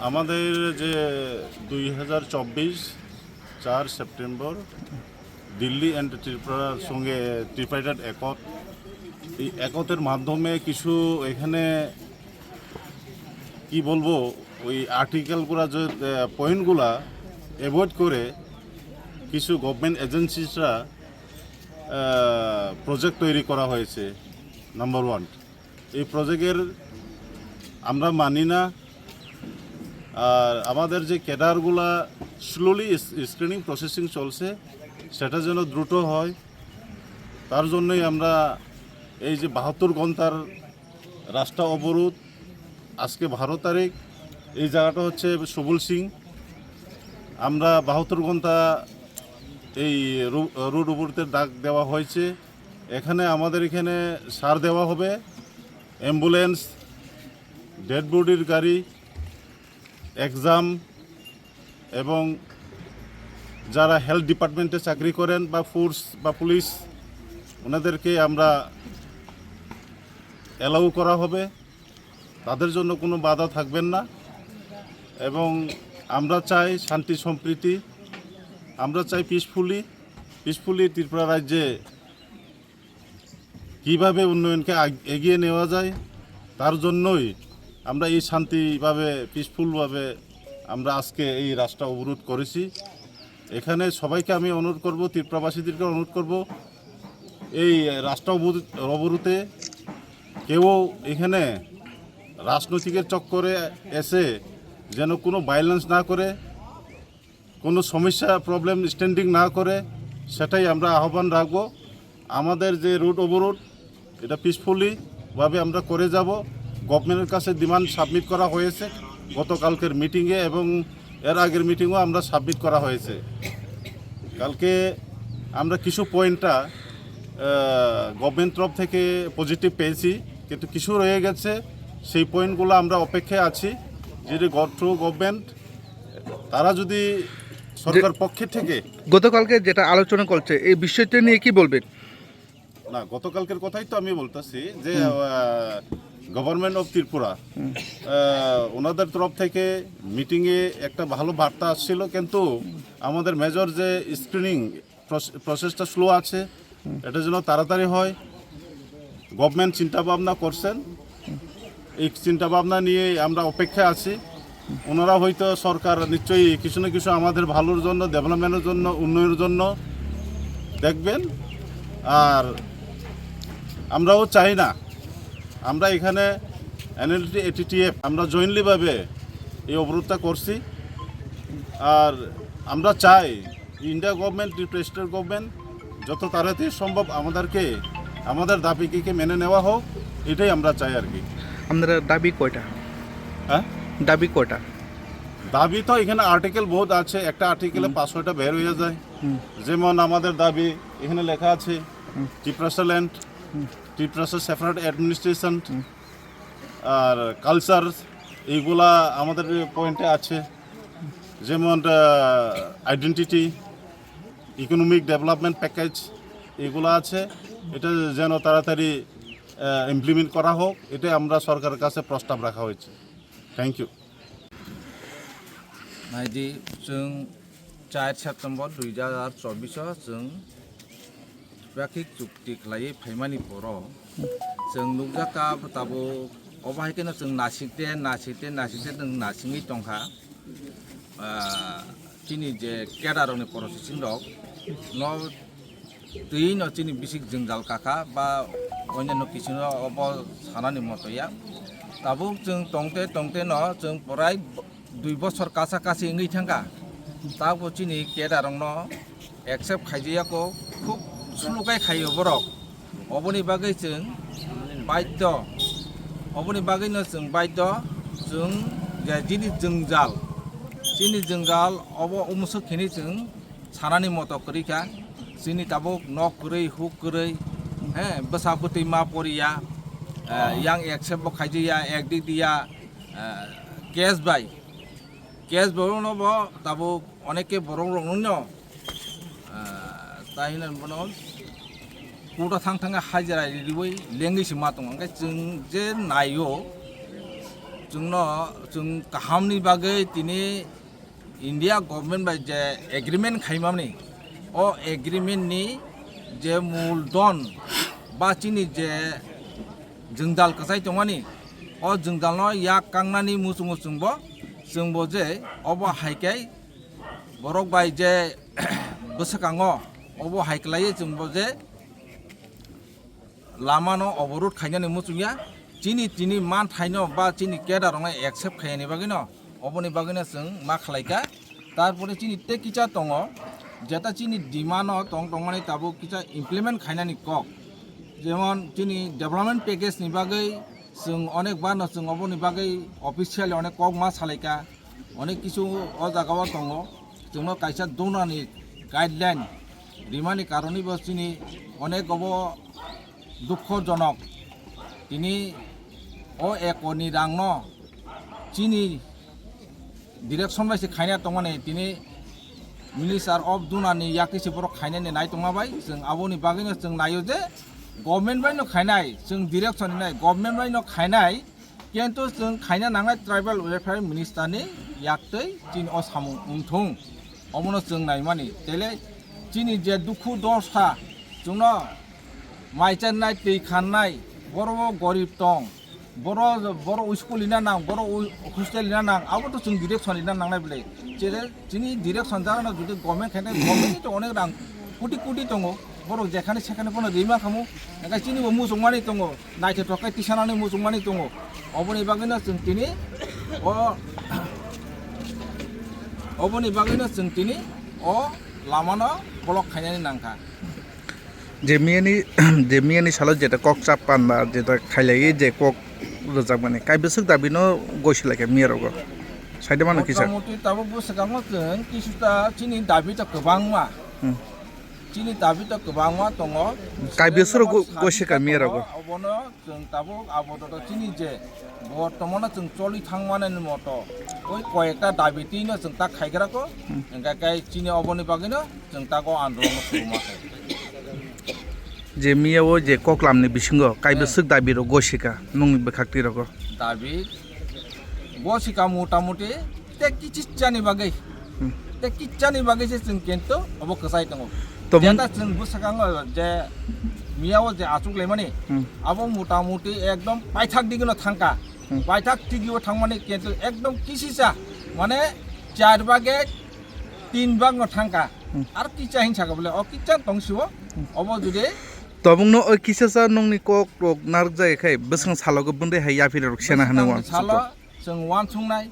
আমাদের যে 2024 4 September Delhi and ত্রিপুরার সঙ্গে ট্রিপাইটেড একত, এই একতের মাধ্যমে কিছু এখানে কি বলবো ওই আর্টিকেলগুলো যে পয়েন্টগুলা অ্যাভয়েড করে কিছু গভর্নমেন্ট এজেন্সিসরা প্রজেক্ট তৈরি করা হয়েছে। নাম্বার 1, এই প্রজেক্টের আমরা মানি না। আর আমাদের যে ক্যাডারগুলা স্লোলি স্ক্রিনিং প্রসেসিং চলছে, সেটা যেন দ্রুত হয়, তার জন্যই আমরা এই যে 72 ঘন্টার রাস্তা অবরোধ, আজকে 12 তারিখ, এই জায়গাটা হচ্ছে সবুল সিং। আমরা 72 ঘন্টা এই রোড অবরোধের ডাক দেওয়া হয়েছে। এখানে আমাদের এখানে সার দেওয়া হবে, অ্যাম্বুলেন্স, ডেড বডির গাড়ি, এক্সাম, এবং যারা হেলথ ডিপার্টমেন্টে চাকরি করেন বা ফোর্স বা পুলিশ, ওনাদেরকে আমরা অ্যালাউ করা হবে, তাদের জন্য কোনো বাধা থাকবেন না। এবং আমরা চাই শান্তি সম্প্রীতি, আমরা চাই পিসফুলি ত্রিপুরা রাজ্যে কীভাবে উন্নয়নকে এগিয়ে নেওয়া যায়, তার জন্যই আমরা এই শান্তিভাবে পিসফুলভাবে আমরা আজকে এই রাস্তা অবরোধ করেছি। এখানে সবাইকে আমি অনুরোধ করব, ত্রিপুরাবাসীদেরকে অনুরোধ করব, এই রাস্তা অবরোধে কেউ এখানে রাজনৈতিকের চক্করে এসে যেন কোনো ভায়োলেন্স না করে, কোনো সমস্যা প্রবলেম স্ট্যান্ডিং না করে, সেটাই আমরা আহ্বান রাখব। আমাদের যে রুট অবরোধ, এটা পিসফুলিভাবে আমরা করে যাব। গভর্নমেন্টের কাছে ডিমান্ড সাবমিট করা হয়েছে গতকালকের মিটিংয়ে, এবং এর আগের মিটিংও আমরা সাবমিট করা হয়েছে। কালকে আমরা কিছু পয়েন্টটা গভর্নমেন্ট তরফ থেকে পজিটিভ পেয়েছি, কিন্তু কিছু রয়ে গেছে। সেই পয়েন্টগুলো আমরা অপেক্ষায় আছি, যদি গভর্নমেন্ট তারা যদি সরকার পক্ষে থেকে গতকালকে যেটা আলোচনা করছে এই বিষয়টা নিয়ে কি বলবেন? না, গতকালকের কথাই তো আমি বলতেছি যে গভর্নমেন্ট অফ ত্রিপুরা ওনাদের তরফ থেকে মিটিংয়ে একটা ভালো বার্তা আসছিল, কিন্তু আমাদের মেজর যে স্ক্রিনিং প্রসেসটা স্লো আছে, এটা যেন তাড়াতাড়ি হয়। গভর্নমেন্ট চিন্তাভাবনা করছেন, এই চিন্তাভাবনা নিয়ে আমরা অপেক্ষায় আছি। ওনারা হয়তো সরকার নিশ্চয়ই কিছু না কিছু আমাদের ভালোর জন্য, ডেভেলপমেন্টের জন্য, উন্নয়নের জন্য দেখবেন। আর আমরাও চাই না, আমরা এখানে এনএলটি এটিটিএফ আমরা জয়েন্টলিভাবে এই অবরোধটা করছি। আর আমরা চাই ইন্ডিয়া গভর্নমেন্ট, স্টেট গভর্নমেন্ট যত তাড়াতাড়ি সম্ভব আমাদেরকে আমাদের দাবিকে মেনে নেওয়া হোক, এটাই আমরা চাই আর কি। আপনারা দাবি কয়টা? হ্যাঁ, দাবি কয়টা? দাবি তো এখানে আর্টিকেল বহুত আছে, একটা আর্টিকেলে 500টা বের হয়ে যায়। যেমন আমাদের দাবি এখানে লেখা আছে Tripura land, Tripura separate administration, আর কালচার, এইগুলা আমাদের পয়েন্টে আছে। যেমন আইডেন্টিটি, ইকোনমিক ডেভেলপমেন্ট প্যাকেজ, এগুলো আছে। এটা যেন তাড়াতাড়ি ইমপ্লিমেন্ট করা হোক, এটাই আমরা সরকারের কাছে প্রস্তাব রাখা হয়েছে। Thank you. नायदि जों 4 सेप्टेम्बर 2024 जों ट्राफिक चुक्ति खालायै फाइमानि बर' जों नुजाका ताबो अबाहायखौनो जों नासिते जों नासिङै दंहा दिनै जे केडारनि प्रसेसिं दं न दै न दिनै बिसिक जों जालकाका बा अन्यान्य किछु अब सानानि मतया ताबो जों तंते न जों प्राय 2 বছর কাছাকাছি ইংই থাকা তাবো চিনি কেডারং একসেপ্ট খাইজায়াকো খুব সুলুকাই খাইयो বরক অবনি বাগै जों बाध्य अबनि बागैनो जों बाध्य जों जिनि जोंजाल अब उमुसो खिनि जों सानानि मत करिखा जोंनि ताबो न करै हु करै बसाबोतै मा परिया यां एक्सेप्ट खाइजाया एक दिया কেস বড় নব তাবো অনেকে বড় অন্য তাই না kuda thang thang hajira riwai lengi sima tong angkai jeng je nayo jengno jeng kahamni bagai tini India government by je agreement khaimamni o agreement ni je muldon ba chini je jengdal kasai tongani o jengdal no yak kangnani musung musungbo jengbo je obo haikai borok bai je bosakango obo haiklai jengbo je lamano অবরোধ খাইনানি মুচুয়া চিনি মান থাইনো বা চিনি cadre রঙে accept খাইনি বাগিনো অবনি বাগিনো जों मा खालायका তারপরে চিনি তে কিচা দङ যেটা চিনি ডিমানো দং দংমানি তাবো কিচা ইমপ্লিমেন্ট খাইনানি কক যেমন চিনি ডেভেলপমেন্ট প্যাকেজ नि बागै जों अनेक बानो जों अबनि बागै अफिसियली अनेक কক मा सालायका अनेक किछु अ जागावा दङ जोंनो कायसा दोनानि गाइडलाइन रिमानि कारनि बस चिनि अनेक अब দুঃখজনক তিনি ও একনি রাংন চিনি ডিরেকশন বাইসে খাইনা দंमाने তিনি मिनिस्टार अफ दुनानि याकिसे बर खाइनानि नाय दंमाबाय जों आबोनि बागैनो जों नायो जे गभर्नमेन्ट बायनो खाइनाय जों डिरेक्शन नाय गभर्नमेन्ट बायनो खाइनाय किन्तु जों खाइना नांनाय ट्राइबल वेलफेयर मिनिस्टारनि याक्तै चिन असामु उमथुं अमनो जों नाय मानि तेले चिनि जे दुखु दशा जोंनो माइचानाय दै खाननाय बर' गरिब दं बर' स्कुल लिना नां बर' हस्टेल लिना नां आबोथ' जों डिरेक्शन लिना नांनाय बेले जेरै जोंनि डिरेक्शन जाना जुदि गभर्नमेन्ट खायनाय गभर्नमेन्टनि तो अनेक रां कोटि कोटि दङ बर' जेखाने सेखाने कोनो रिमा खामु ओंखाय चिनिबो मुसुंमानि दङ नायथे थखाय तिसानानै मुसुंमानि दङ अबनि बागैनो जों दिनै अबनि बागैनो जों दिनै अ लामानो ब्लक खायनानै नांखा जेमियानि सालाव जेटा कक चापान बा जेटा खाइलायै जे कक रोजाक माने काइबेसक दाबिनो गयसलायके मियारगो साइडे मानो किसा मथि ताबो बोसगाङो जों किसुता चिनि दाबिता गोबांमा चिनि दाबिता गोबांमा दङ काइबेसर गयसका मियारगो अबनो जों ताबो आबोदो चिनि जे बर्तमाना जों चलि थांमानानि मत ओइ कयेकटा दाबितिनो जों ता खाइग्राको ओंखाय चिनि अबनि बागैनो जों ताको आन्दोलन सुरुमाखै जे मियाव जे कक्लामनि बिसिंगो काइबेसक दाबिरो गयसिका नंनि बेखाक्तिरगो दाबि गयसिका मोटामोटी ते किचिचानि बागै से जों केन्तो अब कसाय दङ तो जेता जों बुसगाङो जे मियाव जे आचुकले माने अब मोटामोटी एकदम पाइथाक दिगनो थांका पाइथाक दिगियो थांमाने केन्तो एकदम किसिसा माने 4 बागे 3 बाग न थांका आर किचा हिंसाका बोले अ किचा दंसिबो अब जुदि तबुंनो ओइ किसासा नंनि कक रक नारक जायखाय बेसां सालागो बुंदे हाय याफिरक सेना हानवा साला जों वान संनाय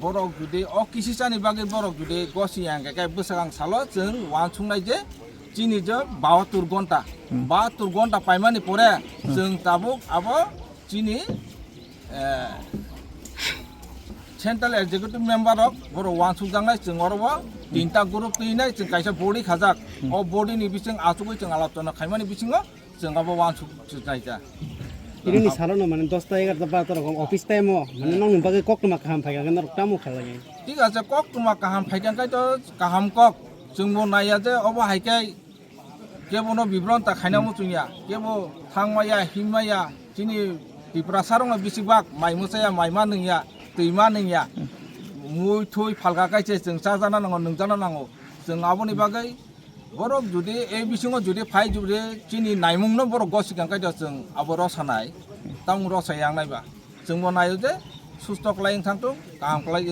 बरक जुदि अ किसिसानि बागै बरक जुदि गसि आंगाय बेसां साला जों वान संनाय जे चिनि जे 72 घन्टा पाइमानि परे जों ताबुक अब चिनि सेन्ट्रेल एक्जिक्युटिभ मेम्बार बर' वान सुजांनाय जों अरबो 3टा ग्रुप तैनाय जों कायसा बडी खाजाक अ बडीनि बिसिं आचुगै जों आलोचना खायमानि बिसिङो जों अब वान सुजायजा ini salah mana 10 11 12 orang office time mana nang bagai kok mak ham phaiga kan tamu khalagi ঠিক আছে কক তোমা কাহাম ফাইকাंखाय तो काहाम कक जोंबो नाया जे अब हायखाय केबनो बिब्रन ता खायनामु चुनिया केबो थांमाया हिमाया चिनि बिप्रासारङ बिसिबाक माइमुसाया माइमा नैया दैमा नैया मुइ थुइ फालगाखायसे जों जाजाना नांगौ नोंजाना नांगौ जों आबोनि बागै बरक जुदि ए बिसिङाव जुदि फाइ जुदि चिनि नायमुंनो बरक गसिगांखाय जों आबो रसानाय तां रसायां नायबा जोंबो नायो जे सुस्तक लायन थांतो काहाम खालाय